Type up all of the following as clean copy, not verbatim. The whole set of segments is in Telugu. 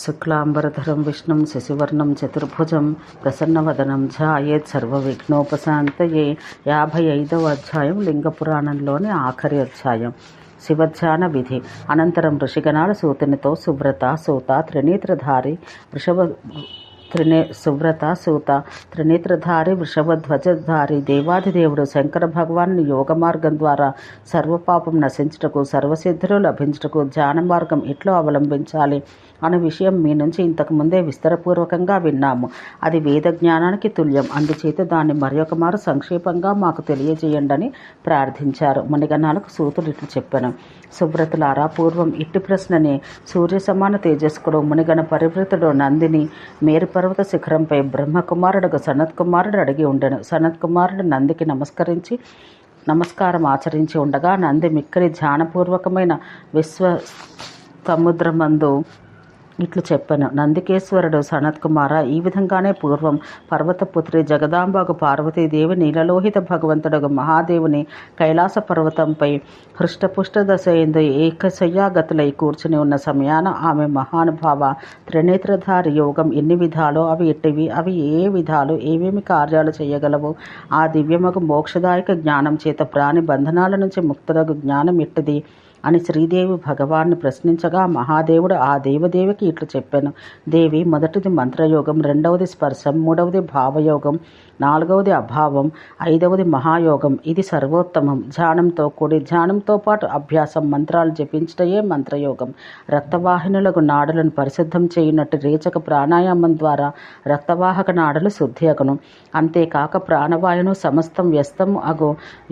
శుక్లాంబరధరం విష్ణుం శశివర్ణం చతుర్భుజం ప్రసన్నవదనం ధ్యాయేత్ సర్వవిఘ్నోపశాంతయే. 55వ అధ్యాయం లింగపురాణంలోని ఆఖరి అధ్యాయం. శివధ్యాన విధి. అనంతరం ఋషిగణాలు సూతునితో సువ్రత సూత త్రినేత్రధారి వృషభధ్వజధారి దేవాధిదేవుడు శంకర భగవాను యోగ మార్గం ద్వారా సర్వపాపం నశించుటకు సర్వసిద్ధులు లభించుటకు ధ్యాన మార్గం ఎట్లా అవలంబించాలి అనే విషయం మీ నుంచి ఇంతకుముందే విస్తరపూర్వకంగా విన్నాము. అది వేద జ్ఞానానికి తుల్యం. అందుచేత దాన్ని మరొక మారు సంక్షేపంగా మాకు తెలియజేయండి అని ప్రార్థించారు. మునిగణాలకు సూతుడు ఇట్లు చెప్పాను. సువ్రతులారా, పూర్వం ఇట్టి ప్రశ్ననే సూర్య సమాన తేజస్కుడు మునిగణ పరివృతుడు నందిని మేరుపర్వత శిఖరంపై బ్రహ్మకుమారుడు సనత్కుమారుడు అడిగి ఉండెను. సనత్కుమారుడు నందికి నమస్కారం ఆచరించి ఉండగా నంది మిక్కరి ధ్యానపూర్వకమైన సముద్రమందు ఇట్లు చెప్పాను. నందికేశ్వరుడు సనత్కుమార, ఈ విధంగానే పూర్వం పర్వతపుత్రి జగదాంబకు పార్వతీదేవి నీలలోహిత భగవంతుడు మహాదేవుని కైలాస పర్వతంపై హృష్టపుష్ట దశయందు ఏకశయ్యాగతులై కూర్చుని ఉన్న సమయాన ఆమె మహానుభావ త్రినేత్రధారి యోగం ఎన్ని విధాలో, అవి ఎట్టివి, అవి ఏ విధాలు, ఏమేమి కార్యాలు చేయగలవు, ఆ దివ్యమగు మోక్షదాయక జ్ఞానం చేత ప్రాణి బంధనాల నుంచి ముక్తులకు జ్ఞానం ఎట్టిది అని శ్రీదేవి భగవాన్ని ప్రశ్నించగా మహాదేవుడు ఆ దేవదేవికి ఇట్లు చెప్పాను. దేవి, మొదటిది మంత్రయోగం, రెండవది స్పర్శం, మూడవది భావయోగం, నాలుగవది అభావం, ఐదవది మహాయోగం. ఇది సర్వోత్తమం. ధ్యానంతో కూడి ధ్యానంతో పాటు అభ్యాసం, మంత్రాలు జపించటయే మంత్రయోగం. రక్తవాహినులకు నాడులను పరిశుద్ధం చేయునట్టు రేచక ప్రాణాయామం ద్వారా రక్తవాహక నాడులు శుద్ధి అగును. అంతేకాక ప్రాణవాయును సమస్తం వ్యస్తము అగు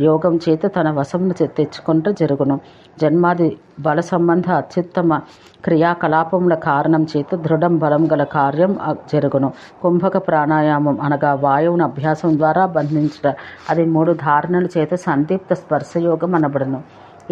యోగం చేత తన వశమును తెచ్చుకుంటూ జరుగును. జన్మాది బల సంబంధ అత్యుత్తమ క్రియాకలాపముల కారణం చేత దృఢం బలం గల కార్యం జరుగును. కుంభక ప్రాణాయామం అనగా వాయువును అభ్యాసం ద్వారా బంధించట, అది 3 ధారణల చేత సందీప్త స్పర్శయోగం అనబడును.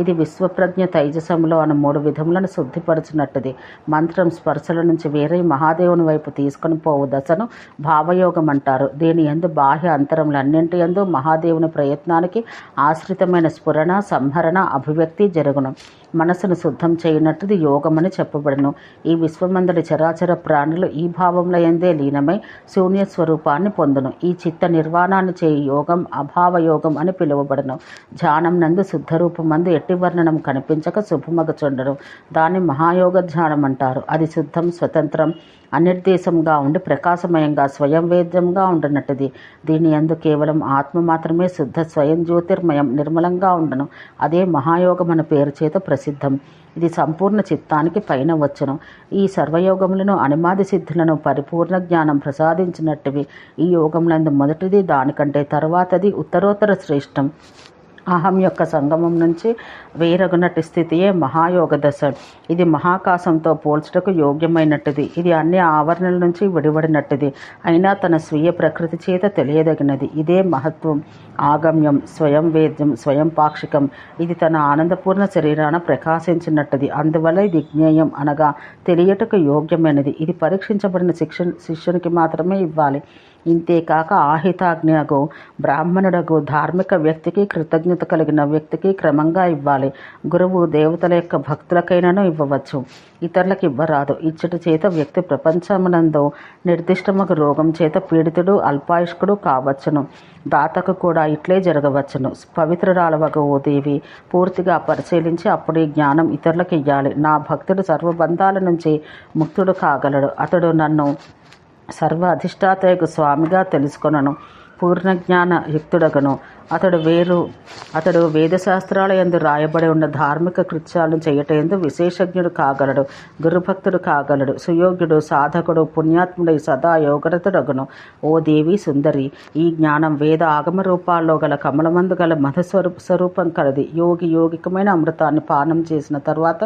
ఇది విశ్వప్రజ్ఞ తైజసములో అను 3 విధములను శుద్ధిపరచినట్టుది. మంత్రం స్పర్శల నుంచి వేరే మహాదేవుని వైపు తీసుకొని పోవు దశను భావయోగం అంటారు. దీని యందు బాహ్య అంతరములన్నింటి యందు మహాదేవుని ప్రయత్నానికి ఆశ్రితమైన స్ఫురణ, సంహరణ, అభివ్యక్తి జరుగును. మనసును శుద్ధం చేయనట్టుది యోగమని చెప్పబడును. ఈ విశ్వమందలి చరాచర ప్రాణులు ఈ భావంలో యందే లీనమై శూన్య స్వరూపాన్ని పొందును. ఈ చిత్త నిర్వాణాన్ని చేయి యోగం అభావయోగం అని పిలువబడును. ధ్యానం నందు శుద్ధరూపమందు ఎట్టి వర్ణనం కనిపించక శుభమగచుండను. దాన్ని మహాయోగ ధ్యానం అంటారు. అది శుద్ధం, స్వతంత్రం, అనిర్దేశంగా ఉండి ప్రకాశమయంగా స్వయం వేద్యంగా ఉండనట్టుది. దీని యందు కేవలం ఆత్మ మాత్రమే శుద్ధ స్వయం జ్యోతిర్మయం నిర్మలంగా ఉండను. అదే మహాయోగం అనే పేరు చేత ప్రసిద్ధం. ఇది సంపూర్ణ చిత్తానికి పైన వచ్చును. ఈ సర్వయోగములను అనిమాది సిద్ధులను పరిపూర్ణ జ్ఞానం ప్రసాదించినట్టువి. ఈ యోగములందు మొదటిది, దానికంటే తర్వాతది ఉత్తరోత్తర శ్రేష్టం. అహం యొక్క సంగమం నుంచి వేరగునటి స్థితియే మహాయోగ దశ. ఇది మహాకాశంతో పోల్చుటకు యోగ్యమైనట్టుది. ఇది అన్ని ఆవరణల నుంచి విడివడినట్టుది, అయినా తన స్వీయ ప్రకృతి చేత తెలియదగినది. ఇదే మహత్వం, ఆగమ్యం, స్వయం వేద్యం, స్వయం పాక్షికం. ఇది తన ఆనందపూర్ణ శరీరాన ప్రకాశించినట్టుది. అందువల్ల ఇది జ్ఞేయం అనగా తెలియటకు యోగ్యమైనది. ఇది పరీక్షించబడిన శిష్యునికి మాత్రమే ఇవ్వాలి. ఇంతేకాక ఆహితాజ్ఞకు, బ్రాహ్మణుడకు, ధార్మిక వ్యక్తికి, కృతజ్ఞత కలిగిన వ్యక్తికి క్రమంగా ఇవ్వాలి. గురువు దేవతల యొక్క భక్తులకైనాను ఇవ్వవచ్చు, ఇతరులకు ఇవ్వరాదు. ఇచ్చట చేత వ్యక్తి ప్రపంచమునందు నిర్దిష్టమగు రోగం చేత పీడితుడు, అల్పాయుష్కుడు కావచ్చును. దాతకు కూడా ఇట్లే జరగవచ్చును. పవిత్రురాలవగు ఓ దేవి, పూర్తిగా పరిశీలించి అప్పుడు ఈ జ్ఞానం ఇతరులకు ఇయ్యాలి. నా భక్తుడు సర్వబంధాల నుంచి ముక్తుడు కాగలడు. అతడు నన్ను సర్వ అధిష్టాతయకు స్వామిగా తెలుసుకొనను, పూర్ణజ్ఞాన యుక్తుడగను. అతడు వేదశాస్త్రాల యందు రాయబడి ఉన్న ధార్మిక కృత్యాలను చేయటందు విశేషజ్ఞుడు కాగలడు, గురుభక్తుడు కాగలడు, సుయోగ్యుడు, సాధకుడు, పుణ్యాత్ముడై సదా యోగరతుడగును. ఓ దేవి సుందరి, ఈ జ్ఞానం వేద ఆగమ రూపాల్లో గల కమలమందు గల మధుస్వరూపం కలది. యోగికమైన అమృతాన్ని పానం చేసిన తర్వాత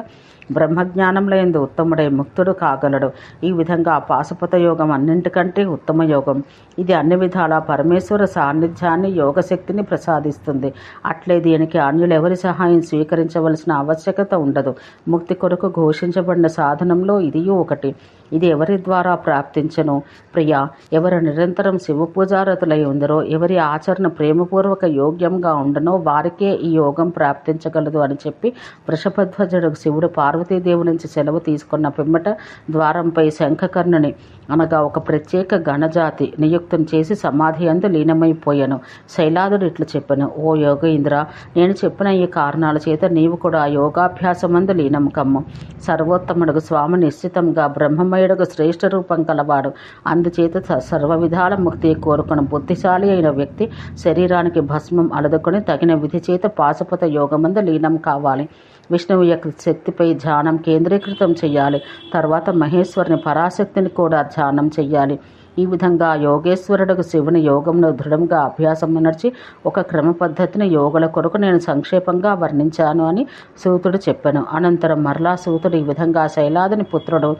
బ్రహ్మజ్ఞానంలో యందు ఉత్తముడై ముక్తుడు కాగలడు. ఈ విధంగా పాశుపత యోగం అన్నింటికంటే ఉత్తమ యోగం. ఇది అన్ని విధాల పరమేశ్వర సాన్నిధ్యాన్ని, యోగశక్తిని ప్రసాదిస్తుంది. అట్లే దీనికి అన్యులు ఎవరి సహాయం స్వీకరించవలసిన ఆవశ్యకత ఉండదు. ముక్తి కొరకు ఘోషించబడిన సాధనంలో ఇదియూ ఒకటి. ఇది ఎవరి ద్వారా ప్రాప్తించను? ప్రియా, ఎవరు నిరంతరం శివ పూజారతులై ఉందరో, ఎవరి ఆచరణ ప్రేమపూర్వక యోగ్యంగా ఉండనో వారికే ఈ యోగం ప్రాప్తించగలదు అని చెప్పి వృషభధ్వజుడు శివుడు పార్వతీదేవి నుంచి సెలవు తీసుకున్న పిమ్మట ద్వారంపై శంఖకర్ణుని అనగా ఒక ప్రత్యేక గణజాతి నియుక్తం చేసి సమాధి అందు లీనమైపోయాను. శైలాదుడు ఇట్లు చెప్పాను: ఓ యోగేంద్ర, నేను చెప్పిన ఈ కారణాల చేత నీవు కూడా యోగాభ్యాసమందు లీనం కమ్ము. సర్వోత్తముడుగు స్వామి నిశ్చితంగా బ్రహ్మమయుడుగు శ్రేష్ఠ రూపం కలవాడు. అందుచేత సర్వ విధాల ముక్తి కోరుకున్న బుద్ధిశాలి అయిన వ్యక్తి శరీరానికి భస్మం అలదుకొని తగిన విధి చేత పాశుపత యోగమందు లీనం కావాలి. విష్ణువు యొక్క శక్తిపై ధ్యానం కేంద్రీకృతం చేయాలి. తర్వాత మహేశ్వరుని పరాశక్తిని కూడా ధ్యానం చెయ్యాలి. ఈ విధంగా యోగేశ్వరుడుకు శివుని యోగంలో దృఢంగా అభ్యాసం నడిచి ఒక క్రమ పద్ధతిని యోగుల కొరకు నేను సంక్షేపంగా వర్ణించాను అని సూతుడు చెప్పాను. అనంతరం మరలా సూతుడు ఈ విధంగా శైలాదుని పుత్రుడు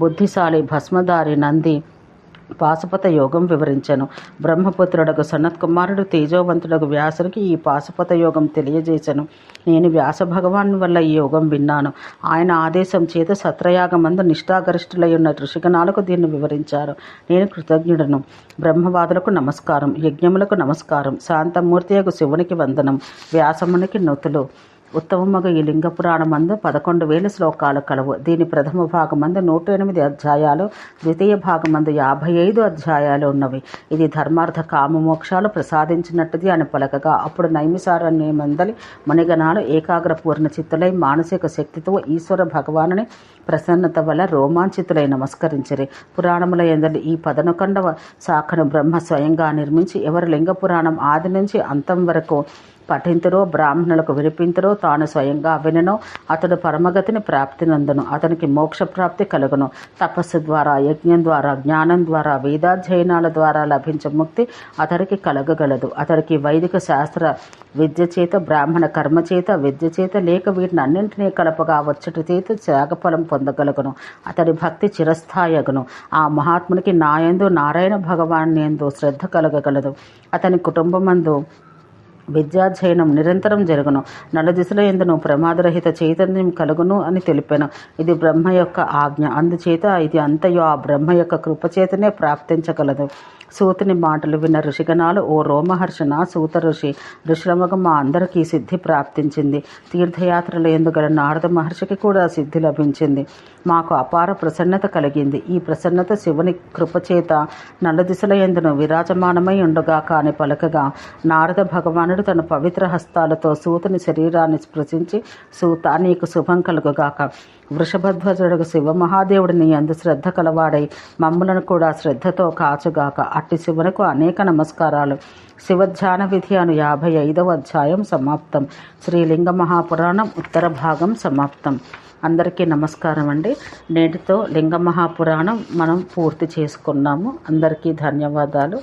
బుద్ధిశాలి భస్మధారి నంది పాశుపత యోగం వివరించెను. బ్రహ్మపుత్రుడకు సనత్కుమారుడు తేజోవంతుడకు వ్యాసునికి ఈ పాశుపత యోగం తెలియజేశాను. నేను వ్యాస భగవాన్ వల్ల ఈ యోగం విన్నాను. ఆయన ఆదేశం చేత సత్రయాగమందు నిష్ఠాగరిష్ఠులై ఉన్న ఋషిగణాలకు దీన్ని వివరించారు. నేను కృతజ్ఞుడను. బ్రహ్మవాదులకు నమస్కారం, యజ్ఞములకు నమస్కారం, శాంతమూర్తియకు శివునికి వందనం, వ్యాసమునికి నొతులు. ఉత్తమముగా ఈ లింగ పురాణమందు 11,000 శ్లోకాలు కలవు. దీని ప్రథమ భాగమందు 108 అధ్యాయాలు, ద్వితీయ భాగమందు 55 అధ్యాయాలు ఉన్నవి. ఇది ధర్మార్థ కామ మోక్షాలు ప్రసాదించినట్టుది అని పలకగా అప్పుడు నైమిసారణ్యమందలి మునిగణాలు ఏకాగ్ర పూర్ణ చిత్తులై మానసిక శక్తితో ఈశ్వర భగవానుని ప్రసన్నత వల్ల రోమాంచితులై నమస్కరించిరి. పురాణముల యందలి ఈ 11వ శాఖను బ్రహ్మ స్వయంగా నిర్మించి ఎవరు లింగ పురాణం ఆది నుంచి అంతం వరకు పఠింతురో, బ్రాహ్మణులకు వినిపింతురో, తాను స్వయంగా విననో అతడు పరమగతిని ప్రాప్తినందును. అతనికి మోక్ష ప్రాప్తి కలుగును. తపస్సు ద్వారా, యజ్ఞం ద్వారా, జ్ఞానం ద్వారా, వేదాధ్యయనాల ద్వారా లభించే ముక్తి అతడికి కలగగలదు. అతడికి వైదిక శాస్త్ర విద్య చేత, బ్రాహ్మణ కర్మ చేత, విద్య చేత లేక వీటిని అన్నింటినీ కలపగా వచ్చటి చేత త్యాగఫలం పొందగలుగును. అతడి భక్తి చిరస్థాయగును. ఆ మహాత్మునికి నాయందు నారాయణ భగవాన్ యందు శ్రద్ధ కలగగలదు. అతని కుటుంబమందు విద్యాధ్యయనం నిరంతరం జరుగును. నలుదిశల యందును ప్రమాదరహిత చైతన్యం కలుగును అని తెలిపాను. ఇది బ్రహ్మ యొక్క ఆజ్ఞ. అందుచేత ఇది అంతయో ఆ బ్రహ్మ యొక్క కృపచేతనే ప్రాప్తించగలదు. సూతుని మాటలు విన్న ఋషిగణాలు, ఓ రోమహర్షణ, సూత ఋషులమగ మా అందరికీ సిద్ధి ప్రాప్తించింది. తీర్థయాత్రల యందు గల నారద మహర్షికి కూడా సిద్ధి లభించింది. మాకు అపార ప్రసన్నత కలిగింది. ఈ ప్రసన్నత శివుని కృపచేత నలుదిశల యందును విరాజమానమై ఉండగా కాని పలకగా నారద భగవానుడు తన పవిత్ర హస్తాలతో సూతుని శరీరాన్ని స్పృశించి, సూత, నీకు శుభం కలుగుగాక. వృషభధ్వజుడు శివమహాదేవుడు నీ అందు శ్రద్ధ కలవాడై మమ్ములను కూడా శ్రద్ధతో కాచుగాక. అట్టి శివునకు అనేక నమస్కారాలు. శివధ్యాన విధి అను 55వ అధ్యాయం సమాప్తం. శ్రీలింగ మహాపురాణం ఉత్తర భాగం సమాప్తం. అందరికీ నమస్కారం అండి. నేటితో లింగ మహాపురాణం మనం పూర్తి చేసుకున్నాము. అందరికీ ధన్యవాదాలు.